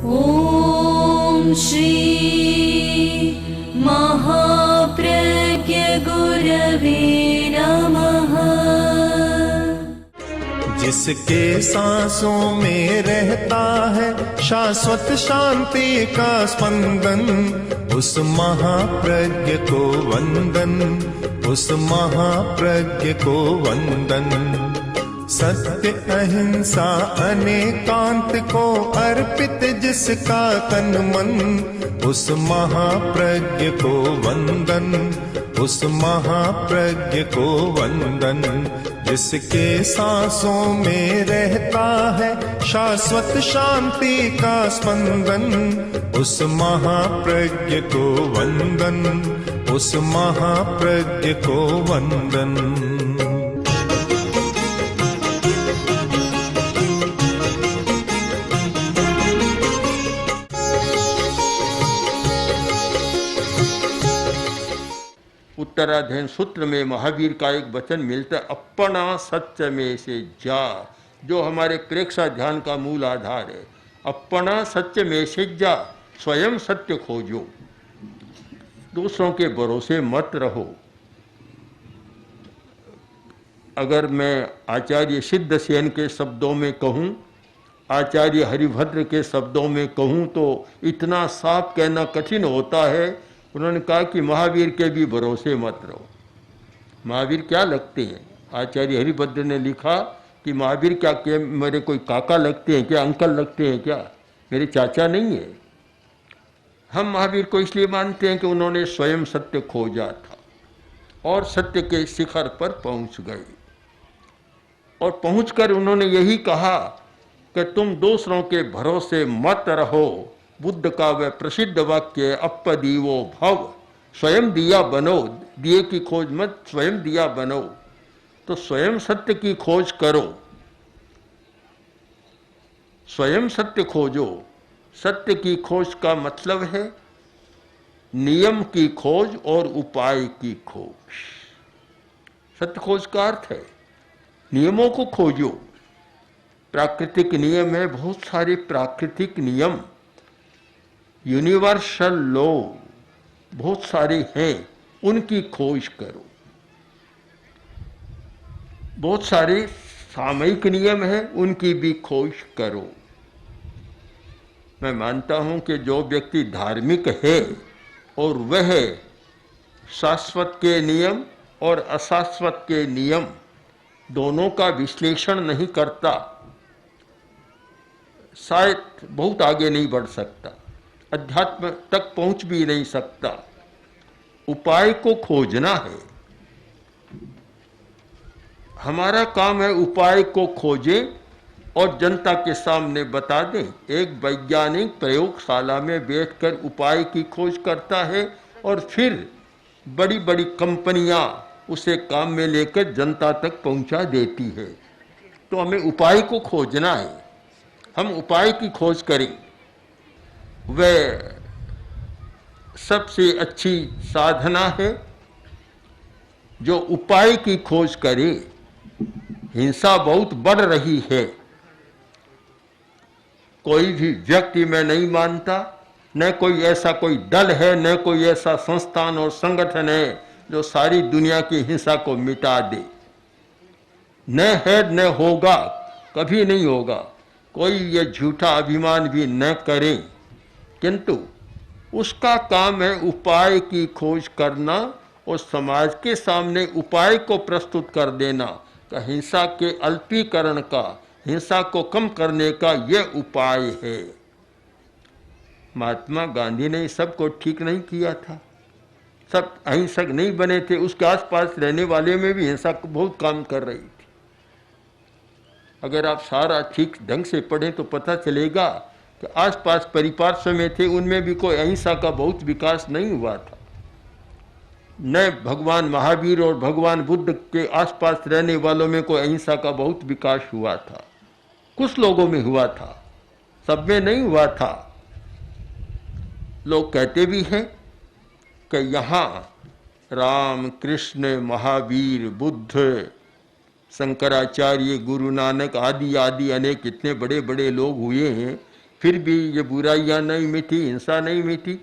ॐ श्री महाप्रज्ञ गुरवे नमः। जिसके सांसों में रहता है शाश्वत शांति का स्पंदन, उस महाप्रज्ञ को वंदन, उस महाप्रज्ञ को वंदन। सत्य अहिंसा अनेकांत को अर्पित जिसका तन मन, उस महाप्रज्ञ को वंदन, उस महाप्रज्ञ को वंदन। जिसके सांसों में रहता है शाश्वत शांति का स्पंदन, उस महाप्रज्ञ को वंदन, उस महाप्रज्ञ को वंदन। उत्तराध्ययन सूत्र में महावीर का एक वचन मिलता है, अपना सत्य में से जा, जो हमारे प्रेक्षा ध्यान का मूल आधार है। अपना सत्य में से जा, स्वयं सत्य खोजो, दूसरों के भरोसे मत रहो। अगर मैं आचार्य सिद्धसेन के शब्दों में कहूँ, आचार्य हरिभद्र के शब्दों में कहूँ तो इतना साफ कहना कठिन होता है। उन्होंने कहा कि महावीर के भी भरोसे मत रहो। महावीर क्या लगते हैं? आचार्य हरिभद्र ने लिखा कि महावीर क्या के मेरे कोई काका लगते हैं क्या, अंकल लगते हैं क्या, मेरे चाचा नहीं है। हम महावीर को इसलिए मानते हैं कि उन्होंने स्वयं सत्य खोजा था और सत्य के शिखर पर पहुंच गए, और पहुंचकर उन्होंने यही कहा कि तुम दूसरों के भरोसे मत रहो। बुद्ध का वह प्रसिद्ध वाक्य, अपदीवो भव, स्वयं दिया बनो, दिए की खोज मत, स्वयं दिया बनो। तो स्वयं सत्य की खोज करो, स्वयं सत्य खोजो। सत्य की खोज का मतलब है नियम की खोज और उपाय की खोज। सत्य खोज का अर्थ है नियमों को खोजो। प्राकृतिक नियम है, बहुत सारे प्राकृतिक नियम, यूनिवर्सल लॉ बहुत सारे हैं, उनकी खोज करो। बहुत सारे सामयिक नियम हैं, उनकी भी खोज करो। मैं मानता हूं कि जो व्यक्ति धार्मिक है और वह शाश्वत के नियम और अशाश्वत के नियम दोनों का विश्लेषण नहीं करता, शायद बहुत आगे नहीं बढ़ सकता, अध्यात्म तक पहुंच भी नहीं सकता। उपाय को खोजना है, हमारा काम है उपाय को खोजें और जनता के सामने बता दें। एक वैज्ञानिक प्रयोगशाला में बैठकर उपाय की खोज करता है और फिर बड़ी बड़ी कंपनियां उसे काम में लेकर जनता तक पहुंचा देती है। तो हमें उपाय को खोजना है, हम उपाय की खोज करें। वह सबसे अच्छी साधना है जो उपाय की खोज करे। हिंसा बहुत बढ़ रही है, कोई भी व्यक्ति मैं नहीं मानता, न कोई ऐसा कोई दल है, न कोई ऐसा संस्थान और संगठन है जो सारी दुनिया की हिंसा को मिटा दे। न है न होगा, कभी नहीं होगा। कोई ये झूठा अभिमान भी न करे, किंतु उसका काम है उपाय की खोज करना और समाज के सामने उपाय को प्रस्तुत कर देना कि हिंसा के अल्पीकरण का, हिंसा को कम करने का यह उपाय है। महात्मा गांधी ने सबको ठीक नहीं किया था, सब अहिंसक नहीं बने थे। उसके आसपास रहने वाले में भी हिंसा को बहुत काम कर रही थी। अगर आप सारा ठीक ढंग से पढ़ें तो पता चलेगा कि आसपास परिपार्श्व में थे उनमें भी कोई अहिंसा का बहुत विकास नहीं हुआ था। न भगवान महावीर और भगवान बुद्ध के आसपास रहने वालों में कोई अहिंसा का बहुत विकास हुआ था। कुछ लोगों में हुआ था, सब में नहीं हुआ था। लोग कहते भी हैं कि यहाँ राम, कृष्ण, महावीर, बुद्ध, शंकराचार्य, गुरु नानक आदि आदि अनेक इतने बड़े बड़े लोग हुए हैं, फिर भी ये बुराइयां नहीं मिटी, हिंसा नहीं मिटी।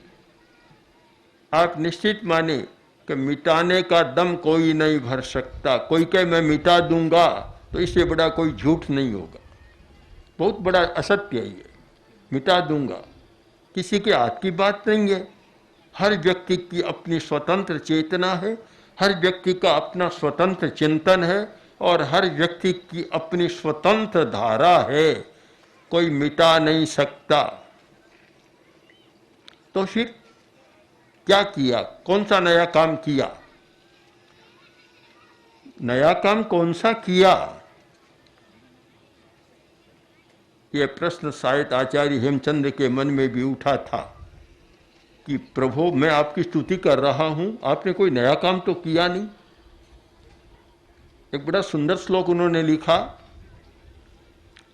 आप निश्चित माने कि मिटाने का दम कोई नहीं भर सकता। कोई कहे मैं मिटा दूंगा तो इससे बड़ा कोई झूठ नहीं होगा, बहुत बड़ा असत्य है ये। मिटा दूंगा किसी के हाथ की बात नहीं है। हर व्यक्ति की अपनी स्वतंत्र चेतना है, हर व्यक्ति का अपना स्वतंत्र चिंतन है और हर व्यक्ति की अपनी स्वतंत्र धारा है, कोई मिटा नहीं सकता। तो फिर क्या किया, कौन सा नया काम किया? नया काम कौन सा किया? यह प्रश्न शायद आचार्य हेमचंद्र के मन में भी उठा था कि प्रभु मैं आपकी स्तुति कर रहा हूं, आपने कोई नया काम तो किया नहीं। एक बड़ा सुंदर श्लोक उन्होंने लिखा,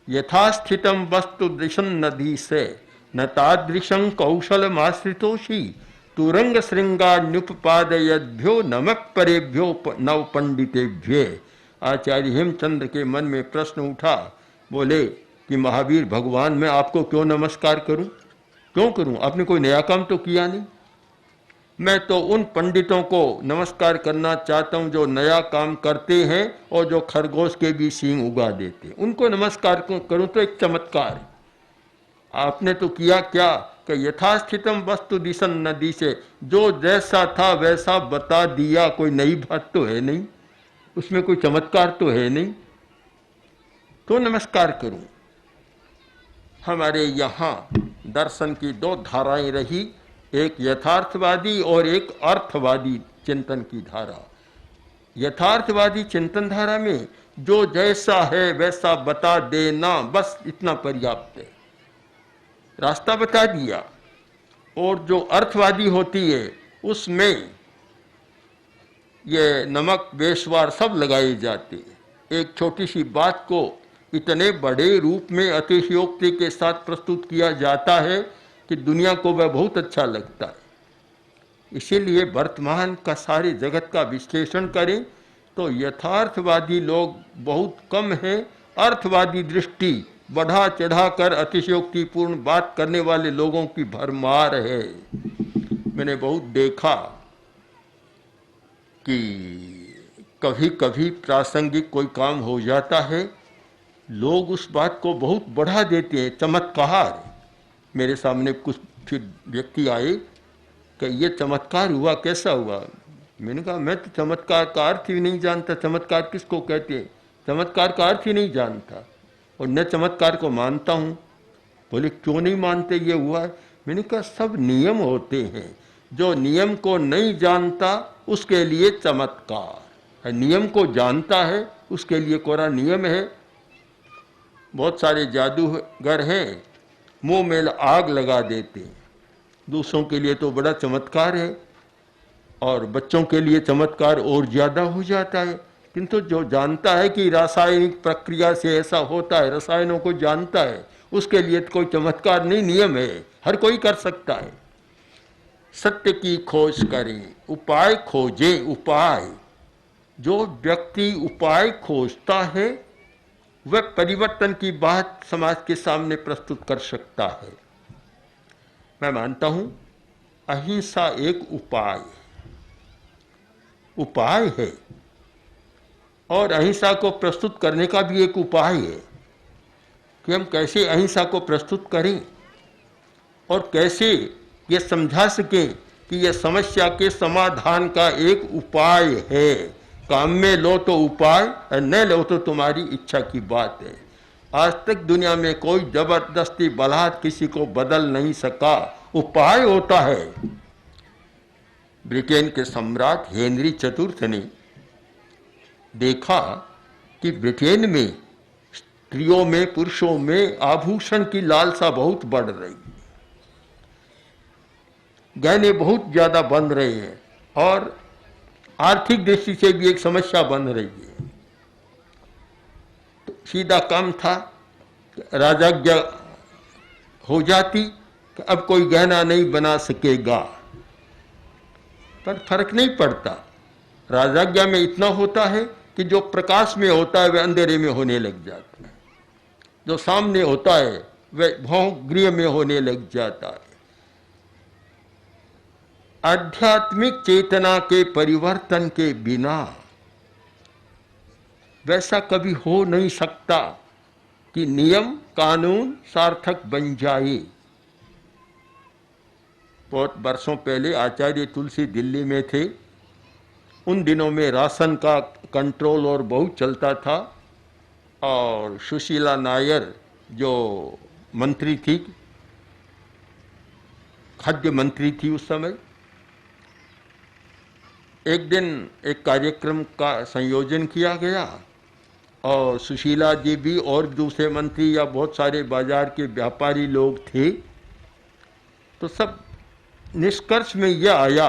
यथास्थितम वस्तु दृशं नदी से न तादृशं कौशलमाश्रितोषि तुरंग श्रृंगान्युपपादयद्भ्यो नमक परेभ्यो नव पंडितेभ्ये। आचार्य हेमचंद्र के मन में प्रश्न उठा, बोले कि महावीर भगवान मैं आपको क्यों नमस्कार करूं, क्यों करूं? आपने कोई नया काम तो किया नहीं। मैं तो उन पंडितों को नमस्कार करना चाहता हूं जो नया काम करते हैं और जो खरगोश के भी सींग उगा देते हैं, उनको नमस्कार करूं तो एक चमत्कार। आपने तो किया क्या कि यथास्थितम वस्तु दिशन नदी से, जो जैसा था वैसा बता दिया, कोई नई बात तो है नहीं, उसमें कोई चमत्कार तो है नहीं, तो नमस्कार करूं। हमारे यहाँ दर्शन की दो धाराएं रही, एक यथार्थवादी और एक अर्थवादी चिंतन की धारा। यथार्थवादी चिंतन धारा में जो जैसा है वैसा बता देना, बस इतना पर्याप्त है, रास्ता बता दिया। और जो अर्थवादी होती है उसमें ये नमक बेशवार सब लगाए जाते हैं। एक छोटी सी बात को इतने बड़े रूप में अतिशयोक्ति के साथ प्रस्तुत किया जाता है कि दुनिया को वह बहुत अच्छा लगता है। इसीलिए वर्तमान का सारे जगत का विश्लेषण करें तो यथार्थवादी लोग बहुत कम हैं, अर्थवादी दृष्टि बढ़ा चढ़ाकर अतिशयोक्तिपूर्ण बात करने वाले लोगों की भरमार है। मैंने बहुत देखा कि कभी कभी प्रासंगिक कोई काम हो जाता है, लोग उस बात को बहुत बढ़ा देते हैं, चमत्कार। मेरे सामने कुछ फिर व्यक्ति आए कि ये चमत्कार हुआ, कैसा हुआ? मैंने कहा मैं तो चमत्कार का अर्थ ही नहीं जानता, चमत्कार किसको कहते हैं, चमत्कार का अर्थ ही नहीं जानता और न चमत्कार को मानता हूँ। बोले क्यों नहीं मानते, ये हुआ है? मैंने कहा सब नियम होते हैं, जो नियम को नहीं जानता उसके लिए चमत्कार है, नियम को जानता है उसके लिए कोरा नियम है। बहुत सारे जादूगर हैं, मुंह में आग लगा देते हैं, दूसरों के लिए तो बड़ा चमत्कार है और बच्चों के लिए चमत्कार और ज़्यादा हो जाता है। किंतु जो जानता है कि रासायनिक प्रक्रिया से ऐसा होता है, रसायनों को जानता है, उसके लिए तो कोई चमत्कार नहीं, नियम है, हर कोई कर सकता है। सत्य की खोज करें, उपाय खोजें, उपाय। जो व्यक्ति उपाय खोजता है वह परिवर्तन की बात समाज के सामने प्रस्तुत कर सकता है। मैं मानता हूं अहिंसा एक उपाय है और अहिंसा को प्रस्तुत करने का भी एक उपाय है कि हम कैसे अहिंसा को प्रस्तुत करें और कैसे ये समझा सकें कि यह समस्या के समाधान का एक उपाय है। काम में लो तो उपाय, न लो तो तुम्हारी इच्छा की बात है। आज तक दुनिया में कोई जबरदस्ती बलात् किसी को बदल नहीं सका, उपाय होता है। ब्रिटेन के सम्राट हेनरी चतुर्थ ने देखा कि ब्रिटेन में स्त्रियों में, पुरुषों में आभूषण की लालसा बहुत बढ़ रही, गहने बहुत ज्यादा बन रहे हैं और आर्थिक दृष्टि से भी एक समस्या बन रही है। तो सीधा काम था, राजाज्ञा हो जाती कि अब कोई गहना नहीं बना सकेगा, पर फर्क नहीं पड़ता। राजाज्ञा में इतना होता है कि जो प्रकाश में होता है वह अंधेरे में होने लग जाता है, जो सामने होता है वैभवगृह में होने लग जाता है। आध्यात्मिक चेतना के परिवर्तन के बिना वैसा कभी हो नहीं सकता कि नियम कानून सार्थक बन जाए। बहुत वर्षों पहले आचार्य तुलसी दिल्ली में थे। उन दिनों में राशन का कंट्रोल और बहुत चलता था, और सुशीला नायर जो मंत्री थी, खाद्य मंत्री थी उस समय, एक दिन एक कार्यक्रम का संयोजन किया गया और सुशीला जी भी और दूसरे मंत्री या बहुत सारे बाजार के व्यापारी लोग थे। तो सब निष्कर्ष में यह आया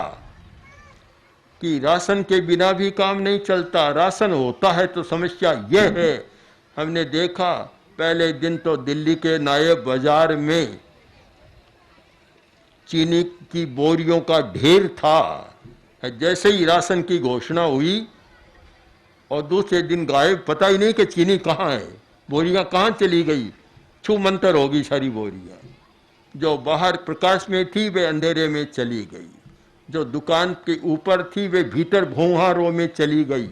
कि राशन के बिना भी काम नहीं चलता, राशन होता है तो समस्या यह है। हमने देखा पहले दिन तो दिल्ली के नायब बाजार में चीनी की बोरियों का ढेर था। जैसे ही राशन की घोषणा हुई और दूसरे दिन गायब, पता ही नहीं कि चीनी कहाँ है, बोरियां कहाँ चली गई, छू मंतर होगी सारी बोरियां। जो बाहर प्रकाश में थी वे अंधेरे में चली गई, जो दुकान के ऊपर थी वे भीतर भोंहारों में चली गई।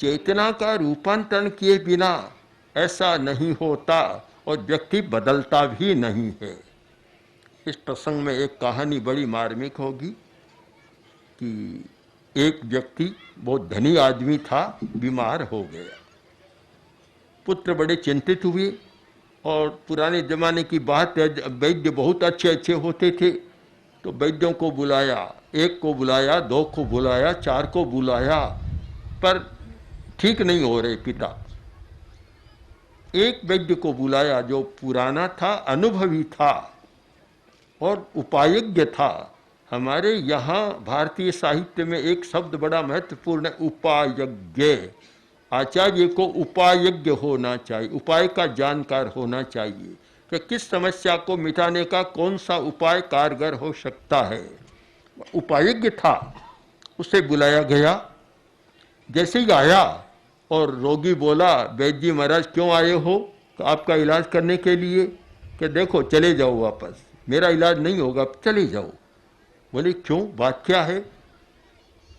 चेतना का रूपांतरण किए बिना ऐसा नहीं होता और व्यक्ति बदलता भी नहीं है। इस प्रसंग में एक कहानी बड़ी मार्मिक होगी कि एक व्यक्ति बहुत धनी आदमी था, बीमार हो गया। पुत्र बड़े चिंतित हुए और पुराने जमाने की बात है, वैद्य बहुत अच्छे अच्छे होते थे, तो वैद्यों को बुलाया, एक को बुलाया, दो को बुलाया, चार को बुलाया, पर ठीक नहीं हो रहे पिता। एक वैद्य को बुलाया जो पुराना था, अनुभवी था और उपायज्ञ था। हमारे यहाँ भारतीय साहित्य में एक शब्द बड़ा महत्वपूर्ण है, उपायज्ञ। आचार्य को उपायज्ञ होना चाहिए, उपाय का जानकार होना चाहिए कि किस समस्या को मिटाने का कौन सा उपाय कारगर हो सकता है। उपायज्ञ था, उसे बुलाया गया। जैसे ही आया और रोगी बोला, वैद्य जी महाराज क्यों आए हो? तो आपका इलाज करने के लिए। कि देखो चले जाओ वापस, मेरा इलाज नहीं होगा, चले जाओ। बोले क्यों, बात क्या है?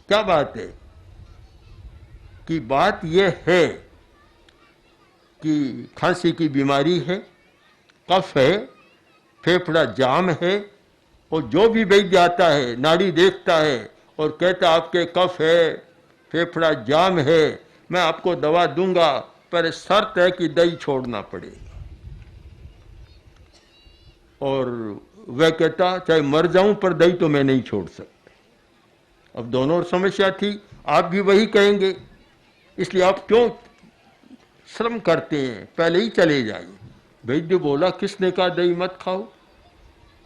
क्या बात है? कि बात यह है कि खांसी की बीमारी है, कफ है, फेफड़ा जाम है, और जो भी वैद्य आता है नाड़ी देखता है और कहता आपके कफ है, फेफड़ा जाम है, मैं आपको दवा दूंगा, पर शर्त है कि दही छोड़ना पड़ेगा। और वह कहता चाहे मर जाऊं पर दही तो मैं नहीं छोड़ सकता। अब दोनों समस्या थी, आप भी वही कहेंगे, इसलिए आप क्यों श्रम करते हैं, पहले ही चले जाइए। वैद्य बोला किसने कहा दही मत खाओ?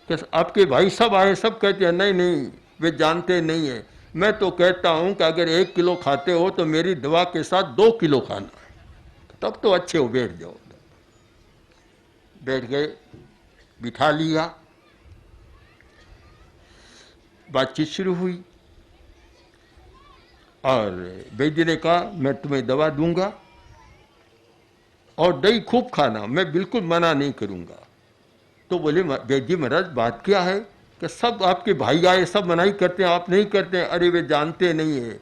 कि आपके भाई सब आए, सब कहते हैं नहीं नहीं, वे जानते नहीं है। मैं तो कहता हूं कि अगर 1 किलो खाते हो तो मेरी दवा के साथ 2 किलो खाना है, तब तो अच्छे हो, बैठ जाओ। बैठ गए, बिठा लिया, बातचीत शुरू हुई और वैद्य ने कहा मैं तुम्हें दवा दूंगा और दही खूब खाना, मैं बिल्कुल मना नहीं करूंगा। तो बोले वैद्य महाराज बात क्या है? कि सब आपके भाई आए, सब मनाही करते हैं, आप नहीं करते हैं। अरे वे जानते नहीं है,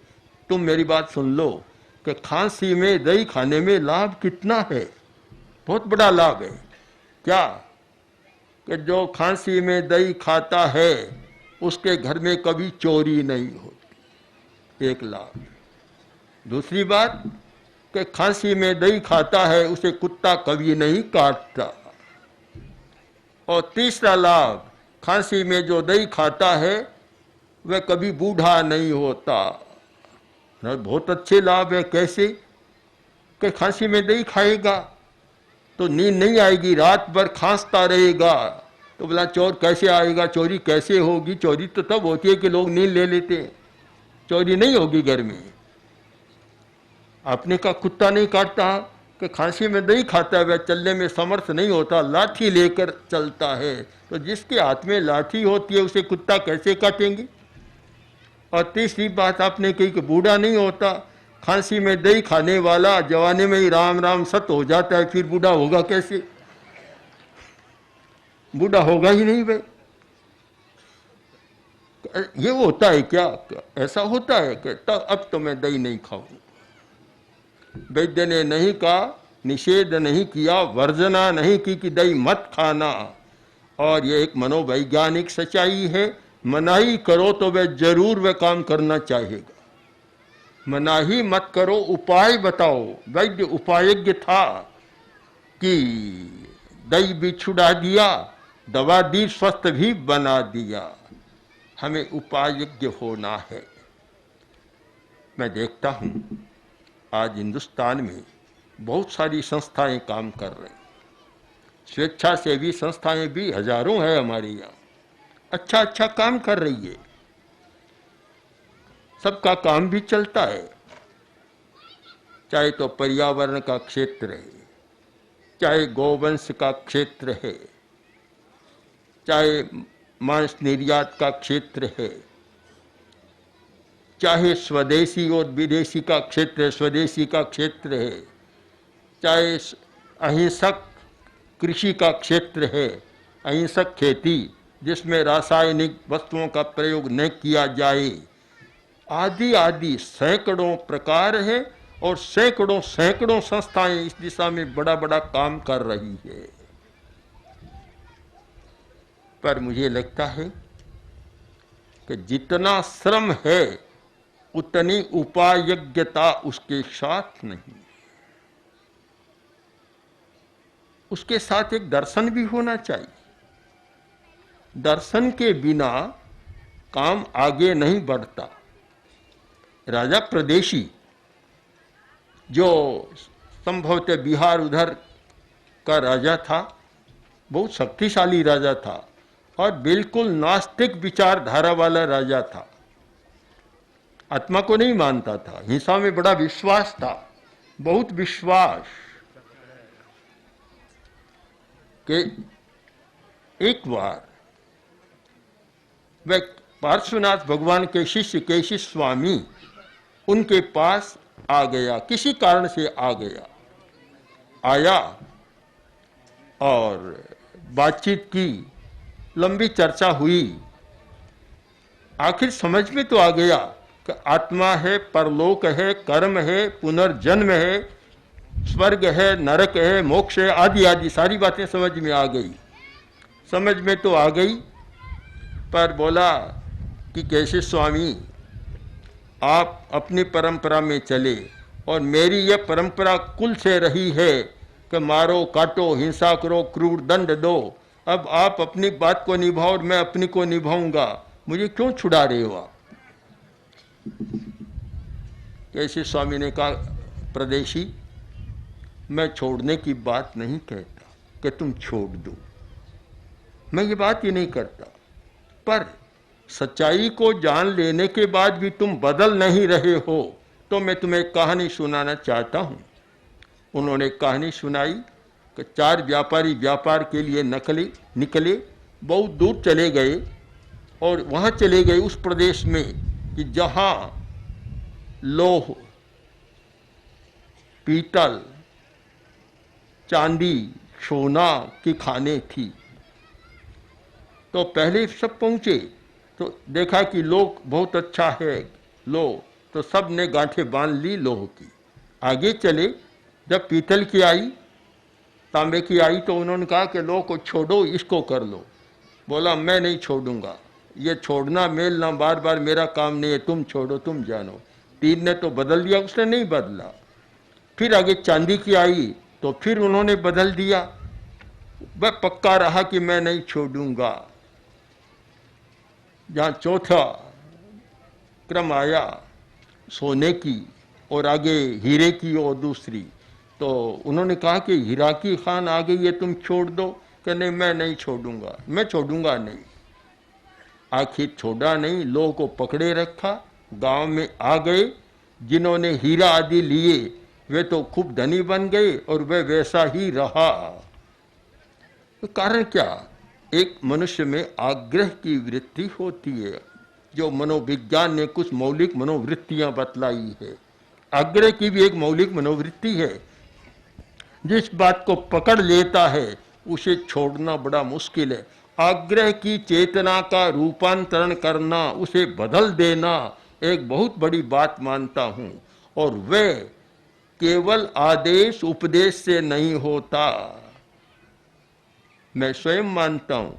तुम मेरी बात सुन लो कि खांसी में दही खाने में लाभ कितना है, बहुत बड़ा लाभ है। क्या? कि जो खांसी में दही खाता है उसके घर में कभी चोरी नहीं होती, एक लाभ। दूसरी बात कि खांसी में दही खाता है उसे कुत्ता कभी नहीं काटता। और तीसरा लाभ, खांसी में जो दही खाता है वह कभी बूढ़ा नहीं होता। बहुत अच्छे लाभ है। कैसे? कि खांसी में दही खाएगा तो नींद नहीं आएगी, रात भर खांसता रहेगा। तो बोला चोर कैसे आएगा, चोरी कैसे होगी? चोरी तो तब होती है कि लोग नींद ले लेते हैं, चोरी नहीं होगी घर में। आपने कहा कुत्ता नहीं काटता, कि खांसी में दही खाता है वह चलने में समर्थ नहीं होता, लाठी लेकर चलता है। तो जिसके हाथ में लाठी होती है उसे कुत्ता कैसे काटेंगे? और तीसरी बात आपने कही कि बूढ़ा नहीं होता। खांसी में दही खाने वाला जवानी में ही राम राम सत हो जाता है, फिर बूढ़ा होगा कैसे? बूढ़ा होगा ही नहीं भाई। ये होता है क्या? ऐसा होता है कि तब अब तो मैं दही नहीं खाऊं। वैद्य ने नहीं कहा, निषेध नहीं किया, वर्जना नहीं की कि दही मत खाना। और ये एक मनोवैज्ञानिक सच्चाई है। मनाही करो तो वह जरूर वह काम करना चाहेगा। मनाही मत करो, उपाय बताओ। वैद्य उपायज्ञ था कि दही भी छुड़ा दिया, दवा दी, स्वस्थ भी बना दिया। हमें उपायज्ञ होना है। मैं देखता हूं आज हिंदुस्तान में बहुत सारी संस्थाएं काम कर रही, स्वेच्छासेवी संस्थाएं भी हजारों हैं हमारे यहाँ, अच्छा अच्छा काम कर रही है। सबका काम भी चलता है, चाहे तो पर्यावरण का क्षेत्र है, चाहे गोवंश का क्षेत्र है, चाहे मांस निर्यात का क्षेत्र है, चाहे स्वदेशी और विदेशी का क्षेत्र है, स्वदेशी का क्षेत्र है, चाहे अहिंसक कृषि का क्षेत्र है, अहिंसक खेती जिसमें रासायनिक वस्तुओं का प्रयोग न किया जाए, आदि आदि सैकड़ों प्रकार है। और सैकड़ों सैकड़ों संस्थाएं इस दिशा में बड़ा बड़ा काम कर रही है। पर मुझे लगता है कि जितना श्रम है उतनी उपायज्ञता उसके साथ नहीं। उसके साथ एक दर्शन भी होना चाहिए। दर्शन के बिना काम आगे नहीं बढ़ता। राजा प्रदेशी जो संभवतः बिहार उधर का राजा था, बहुत शक्तिशाली राजा था और बिल्कुल नास्तिक विचारधारा वाला राजा था। आत्मा को नहीं मानता था, हिंसा में बड़ा विश्वास था, बहुत विश्वास। कि एक बार वह पार्श्वनाथ भगवान के शिष्य केशी स्वामी उनके पास आ गया, किसी कारण से आ गया, आया और बातचीत की, लंबी चर्चा हुई। आखिर समझ में तो आ गया कि आत्मा है, परलोक है, कर्म है, पुनर्जन्म है, स्वर्ग है, नरक है, मोक्ष है, आदि आदि सारी बातें समझ में आ गई। समझ में तो आ गई, पर बोला कि कैसे स्वामी आप अपनी परंपरा में चले और मेरी यह परंपरा कुल से रही है कि मारो काटो, हिंसा करो, क्रूर दंड दो। अब आप अपनी बात को निभाओ और मैं अपनी को निभाऊंगा, मुझे क्यों छुड़ा रहे हो आप? कैसे स्वामी ने कहा, प्रदेशी मैं छोड़ने की बात नहीं कहता कि तुम छोड़ दो, मैं ये बात ही नहीं करता, पर सच्चाई को जान लेने के बाद भी तुम बदल नहीं रहे हो तो मैं तुम्हें एक कहानी सुनाना चाहता हूँ। उन्होंने कहानी सुनाई कि 4 व्यापारी व्यापार के लिए निकले, बहुत दूर चले गए और वहाँ चले गए उस प्रदेश में कि जहाँ लोह, पीतल, चांदी, सोना की खानें थी। तो पहले सब पहुँचे तो देखा कि लोग बहुत अच्छा है, लो, तो सब ने गांठें बांध ली लोह की। आगे चले, जब पीतल की आई, तांबे की आई, तो उन्होंने कहा कि लो को छोड़ो, इसको कर लो। बोला मैं नहीं छोड़ूंगा, ये छोड़ना मेलना बार बार मेरा काम नहीं है, तुम छोड़ो, तुम जानो। 3 ने तो बदल दिया, उसने नहीं बदला। फिर आगे चांदी की आई तो फिर उन्होंने बदल दिया। वह पक्का रहा कि मैं नहीं छोड़ूंगा। जहाँ चौथा क्रम आया सोने की और आगे हीरे की और दूसरी, तो उन्होंने कहा कि हीरा की खान आ गई है, तुम छोड़ दो। कि नहीं मैं नहीं छोड़ूंगा, मैं छोड़ूंगा नहीं। आखिर छोड़ा नहीं, लोगों को पकड़े रखा, गांव में आ गए। जिन्होंने हीरा आदि लिए वे तो खूब धनी बन गए और वे वैसा ही रहा। तो कारण क्या? एक मनुष्य में आग्रह की वृत्ति होती है, जो मनोविज्ञान ने कुछ मौलिक मनोवृत्तियां बतलाई है। आग्रह की भी एक मौलिक मनोवृत्ति है। जिस बात को पकड़ लेता है उसे छोड़ना बड़ा मुश्किल है। आग्रह की चेतना का रूपांतरण करना, उसे बदल देना एक बहुत बड़ी बात मानता हूँ। और वह केवल आदेश उपदेश से नहीं होता। मैं स्वयं मानता हूँ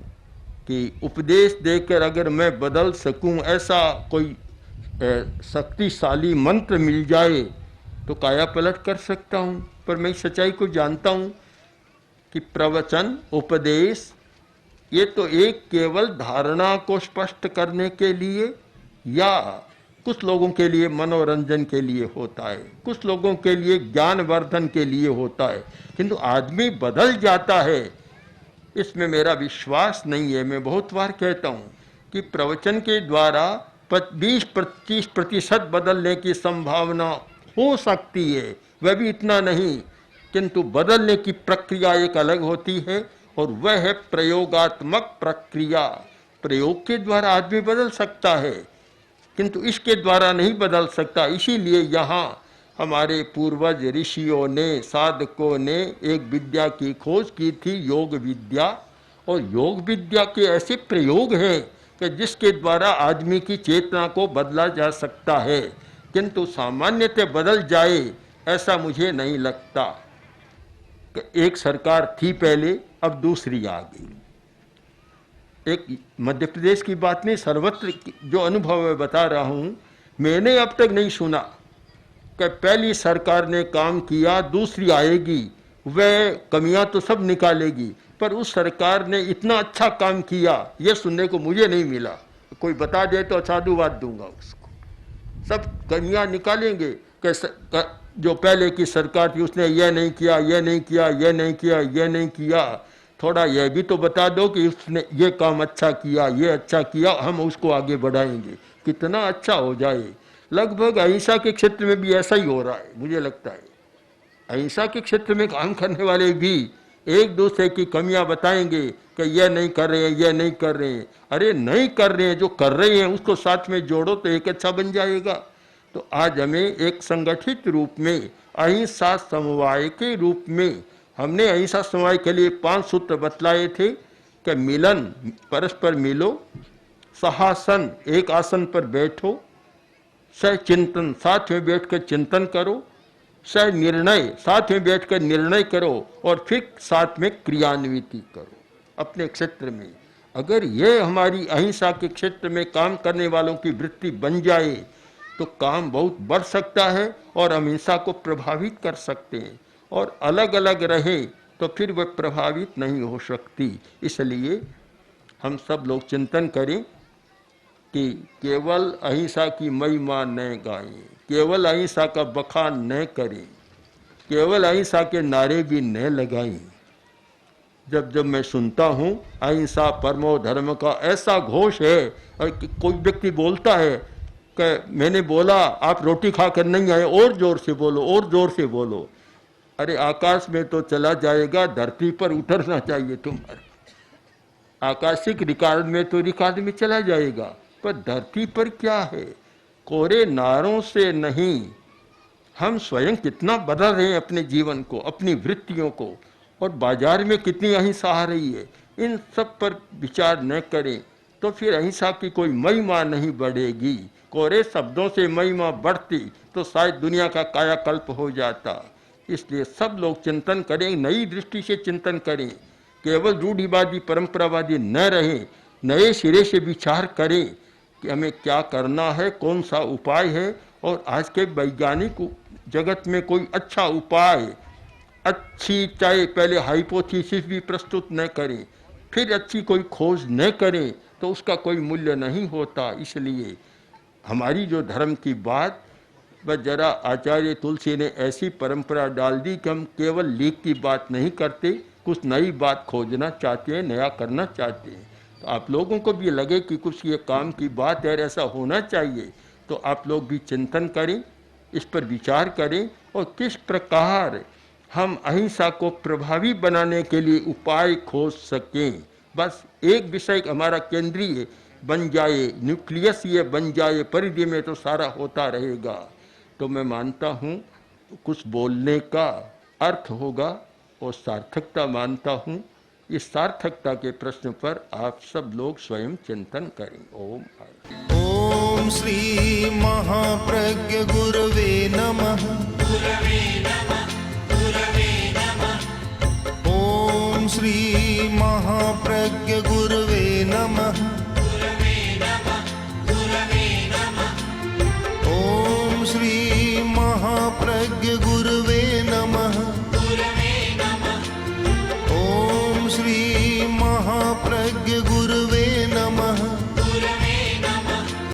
कि उपदेश देकर अगर मैं बदल सकूं, ऐसा कोई शक्तिशाली मंत्र मिल जाए तो काया पलट कर सकता हूँ। पर मैं सच्चाई को जानता हूँ कि प्रवचन उपदेश ये तो एक केवल धारणा को स्पष्ट करने के लिए या कुछ लोगों के लिए मनोरंजन के लिए होता है, कुछ लोगों के लिए ज्ञानवर्धन के लिए होता है, किंतु आदमी बदल जाता है इसमें मेरा विश्वास नहीं है। मैं बहुत बार कहता हूँ कि प्रवचन के द्वारा 20-25% बदलने की संभावना हो सकती है, वह भी इतना नहीं, किंतु बदलने की प्रक्रिया एक अलग होती है और वह है प्रयोगात्मक प्रक्रिया। प्रयोग के द्वारा आदमी बदल सकता है किंतु इसके द्वारा नहीं बदल सकता। इसीलिए यहाँ हमारे पूर्वज ऋषियों ने, साधकों ने एक विद्या की खोज की थी, योग विद्या। और योग विद्या के ऐसे प्रयोग हैं कि जिसके द्वारा आदमी की चेतना को बदला जा सकता है, किंतु सामान्यतः बदल जाए ऐसा मुझे नहीं लगता। एक सरकार थी पहले, अब दूसरी आ गई। एक मध्य प्रदेश की बात नहीं, सर्वत्र जो अनुभव मैं बता रहा हूँ, मैंने अब तक नहीं सुना कि पहली सरकार ने काम किया, दूसरी आएगी वह कमियां तो सब निकालेगी, पर उस सरकार ने इतना अच्छा काम किया यह सुनने को मुझे नहीं मिला। कोई बता दे तो साधुवाद दूंगा उसको। सब कमियां निकालेंगे कि जो पहले की सरकार थी उसने यह नहीं किया, यह नहीं किया, यह नहीं किया, यह नहीं किया। थोड़ा यह भी तो बता दो कि उसने ये काम अच्छा किया, ये अच्छा किया, हम उसको आगे बढ़ाएंगे, कितना अच्छा हो जाए। लगभग अहिंसा के क्षेत्र में भी ऐसा ही हो रहा है मुझे लगता है। अहिंसा के क्षेत्र में काम करने वाले भी एक दूसरे की कमियां बताएंगे कि यह नहीं कर रहे हैं, यह नहीं कर रहे हैं। अरे नहीं कर रहे हैं, जो कर रहे हैं उसको साथ में जोड़ो तो एक अच्छा बन जाएगा। तो आज हमें एक संगठित रूप में अहिंसा समवाय के रूप में, हमने अहिंसा समवाय के लिए 5 सूत्र बतलाए थे कि मिलन, परस्पर मिलो, सहासन, एक आसन पर बैठो, सह चिंतन, साथ में बैठकर चिंतन करो, सह निर्णय, साथ में बैठकर निर्णय करो, और फिर साथ में क्रियान्विति करो अपने क्षेत्र में। अगर ये हमारी अहिंसा के क्षेत्र में काम करने वालों की वृत्ति बन जाए तो काम बहुत बढ़ सकता है और हम अहिंसा को प्रभावित कर सकते हैं। और अलग अलग रहे तो फिर वह प्रभावित नहीं हो सकती। इसलिए हम सब लोग चिंतन करें कि केवल अहिंसा की महिमा न गाएं, केवल अहिंसा का बखान न करें, केवल अहिंसा के नारे भी न लगाएं। जब जब मैं सुनता हूँ अहिंसा परमो धर्म का ऐसा घोष है, और कोई व्यक्ति बोलता है कि मैंने बोला आप रोटी खाकर नहीं आए, और जोर से बोलो, और जोर से बोलो। अरे आकाश में तो चला जाएगा, धरती पर उतरना चाहिए तुम्हारे। आकाशिक रिकॉर्ड में तो रिकॉर्ड में चला जाएगा, पर धरती पर क्या है? कोरे नारों से नहीं, हम स्वयं कितना बदल रहे हैं अपने जीवन को, अपनी वृत्तियों को, और बाजार में कितनी अहिंसा आ रही है। इन सब पर विचार न करें तो फिर अहिंसा की कोई महिमा नहीं बढ़ेगी। कोरे शब्दों से महिमा बढ़ती तो शायद दुनिया का कायाकल्प हो जाता। इसलिए सब लोग चिंतन करें, नई दृष्टि से चिंतन करें, केवल रूढ़िवादी परंपरावादी न रहें, नए सिरे से विचार करें कि हमें क्या करना है, कौन सा उपाय है। और आज के वैज्ञानिक जगत में कोई अच्छा उपाय, अच्छी चाहे पहले हाइपोथेसिस भी प्रस्तुत न करें, फिर अच्छी कोई खोज न करें तो उसका कोई मूल्य नहीं होता। इसलिए हमारी जो धर्म की बात, वह जरा आचार्य तुलसी ने ऐसी परंपरा डाल दी कि हम केवल लीक की बात नहीं करते, कुछ नई बात खोजना चाहते हैं, नया करना चाहते हैं। तो आप लोगों को भी लगे कि कुछ ये काम की बात है, ऐसा होना चाहिए, तो आप लोग भी चिंतन करें, इस पर विचार करें और किस प्रकार हम अहिंसा को प्रभावी बनाने के लिए उपाय खोज सकें। बस एक विषय हमारा केंद्रीय बन जाए, न्यूक्लियस ये बन जाए, परिधि में तो सारा होता रहेगा। तो मैं मानता हूँ कुछ बोलने का अर्थ होगा और सार्थकता मानता हूँ इस सार्थकता के प्रश्न पर आप सब लोग स्वयं चिंतन करें। ओम ओम श्री महाप्रज्ञ गुरवे नमः। ओम श्री महाप्रज्ञ गुरवे नमः। ओम श्री महाप्रज्ञ गुरवे नमः। ओम श्री महाप्रज्ञ गुरवे